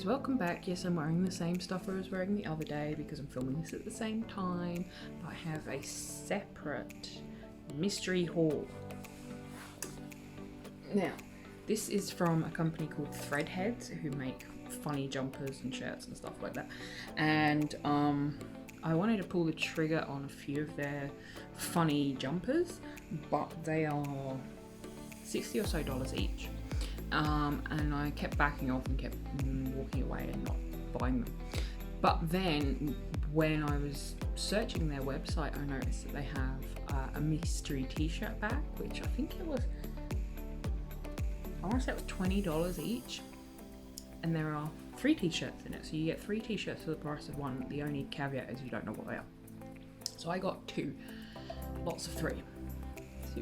guys, welcome back. Yes, I'm wearing the same stuff I was wearing the other day because I'm filming this at the same time, but I have a separate mystery haul. Now, this is from a company called Threadheads who make funny jumpers and shirts and stuff like that, and I wanted to pull the trigger on a few of their funny jumpers, but they are $60 or so each. And I kept backing off and kept walking away and not buying them. But then when I was searching their website, I noticed that they have a mystery t-shirt bag, which I think it was, I want to say it was $20 each. And there are 3 t-shirts in it. So you get 3 t-shirts for the price of 1. The only caveat is you don't know what they are. So I got 2, lots of 3. So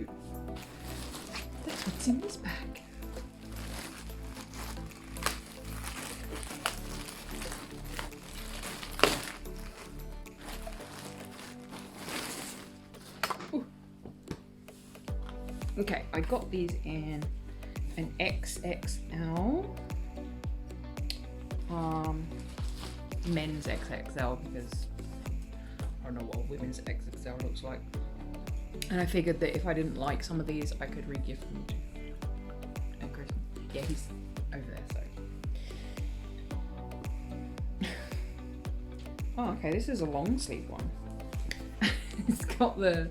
that's what's in this bag. Okay, I got these in an XXL, men's XXL, because I don't know what women's XXL looks like. And I figured that if I didn't like some of these, I could re-gift them to Chris. Yeah, he's over there, so. Oh, okay, this is a long sleeve one. It's got the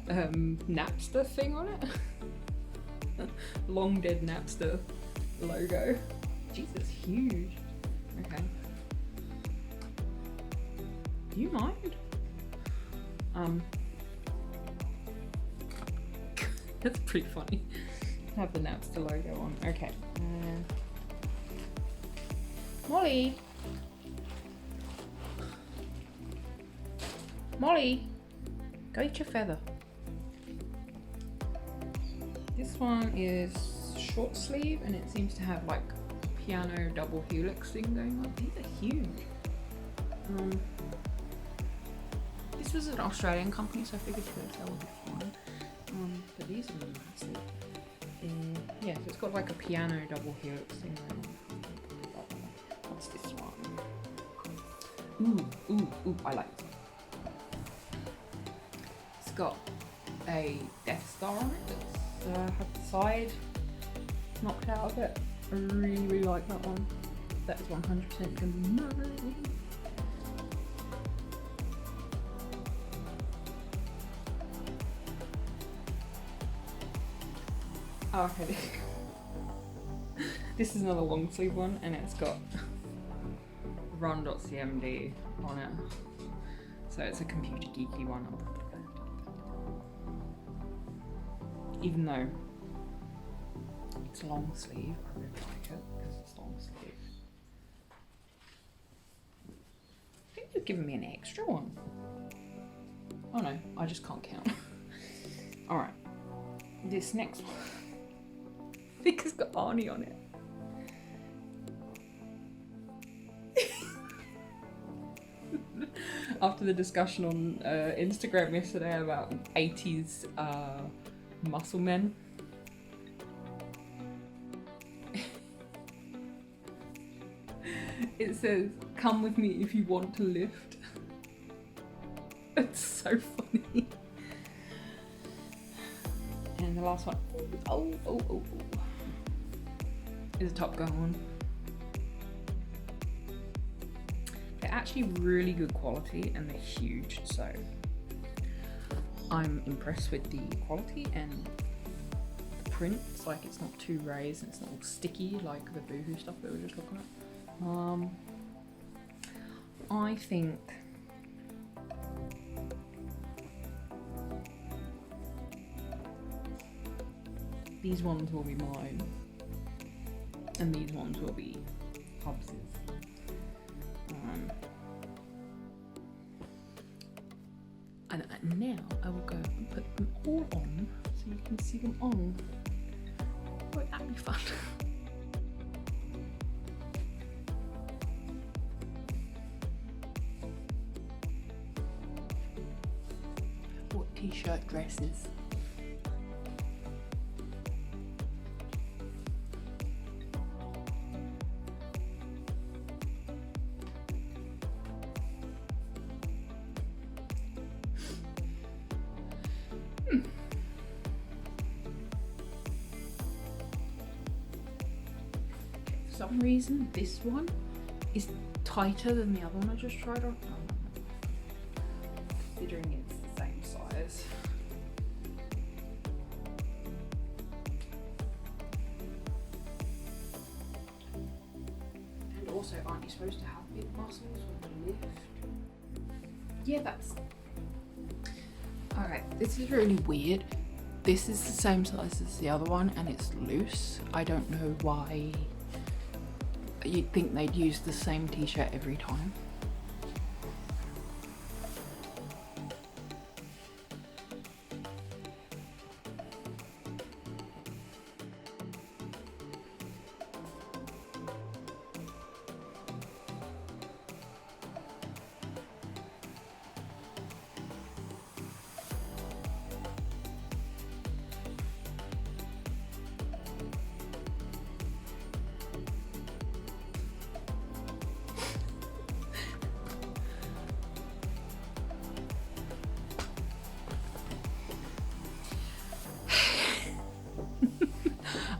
Napster thing on it. Long dead Napster logo. Jesus, huge. Okay. Do you mind? That's pretty funny. Have the Napster logo on. Okay. Molly. Molly. Go eat your feather. This one is short sleeve and it seems to have like piano double helix thing going on. These are huge. This was an Australian company, so I figured TSL would be fine. But these are really nice. Yeah, so it's got like a piano double helix thing going on. What's this one? Ooh, I like this one. It's got a Death Star on it that's had the side knocked out of it. I really like that one. That is 100% going to be mine. Oh, okay. This is another long sleeve one and it's got run.cmd on it. So it's a computer geeky one. Even though it's long sleeve, I really like it because it's long sleeve. I think you've given me an extra one. Oh no, I just can't count. Alright, this next one, I think it's got Arnie on it. After the discussion on Instagram yesterday about 80s muscle men. It says, "Come with me if you want to lift." It's so funny. And the last one, oh. Is a Top Gun one. They're actually really good quality and they're huge, so I'm impressed with the quality and the print. It's like it's not too raised and it's not all sticky like the Boohoo stuff that we were just looking at. I think these ones will be mine and these ones will be Hubs's. And now I will go and put them all on so you can see them on. Won't that be fun? What t-shirt dresses? some reason this one is tighter than the other one I just tried on. Considering it's the same size. And also, aren't you supposed to have big muscles when you lift? Yeah, that's... Okay, this is really weird. This is the same size as the other one and it's loose. I don't know why you'd think they'd use the same t-shirt every time.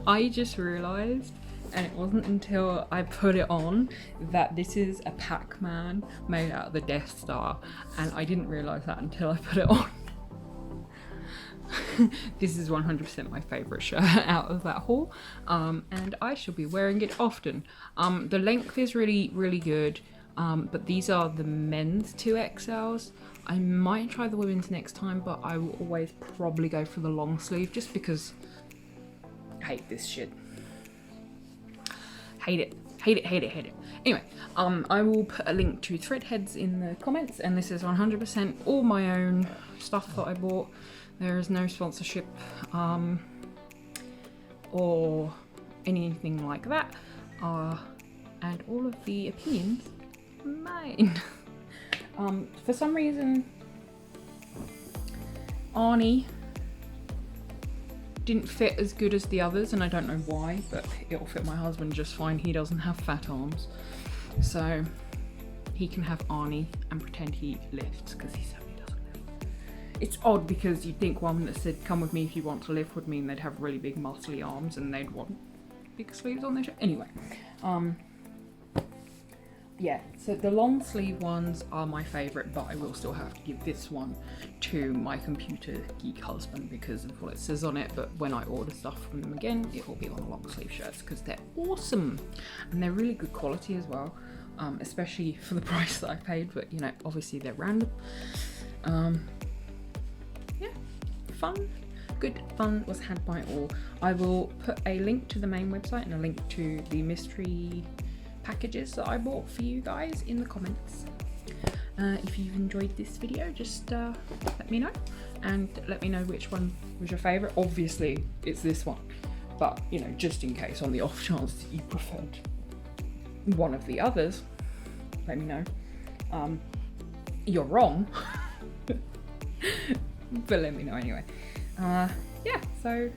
I just realised, and it wasn't until I put it on, that this is a Pac-Man made out of the Death Star, and I didn't realise that until I put it on. This is 100% my favourite shirt out of that haul, and I shall be wearing it often. The length is really, really good, but these are the men's 2XLs. I might try the women's next time, but I will always probably go for the long sleeve, just because I hate this shit. Hate it. Hate it, hate it, hate it. Anyway, I will put a link to Threadheads in the comments, and this is 100% all my own stuff that I bought. There is no sponsorship or anything like that, and all of the opinions are mine. For some reason, Arnie didn't fit as good as the others, and I don't know why, but it'll fit my husband just fine. He doesn't have fat arms, so he can have Arnie and pretend he lifts, because he certainly doesn't lift. It's odd because you'd think one that said come with me if you want to lift would mean they'd have really big muscly arms and they'd want big sleeves on their shirt. Anyway, yeah, so the long sleeve ones are my favourite, but I will still have to give this one to my computer geek husband because of what it says on it. But when I order stuff from them again, it will be on the long sleeve shirts because they're awesome and they're really good quality as well, especially for the price that I paid. But you know, obviously they're random. Yeah, fun. Good fun was had by all. I will put a link to the main website and a link to the mystery packages that I bought for you guys in the comments. If you've enjoyed this video, just let me know, and let me know which one was your favourite. Obviously it's this one, but you know, just in case, on the off chance that you preferred one of the others, let me know. You're wrong, but let me know anyway. Yeah, so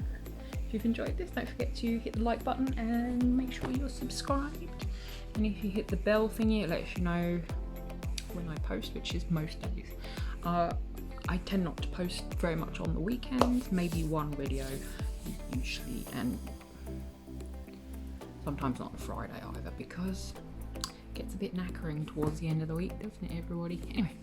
if you've enjoyed this, don't forget to hit the like button and make sure you're subscribed. And if you hit the bell thingy, it lets you know when I post, which is most days. I tend not to post very much on the weekends, maybe one video usually, and sometimes not on Friday either, because it gets a bit knackering towards the end of the week, doesn't it, everybody? Anyway,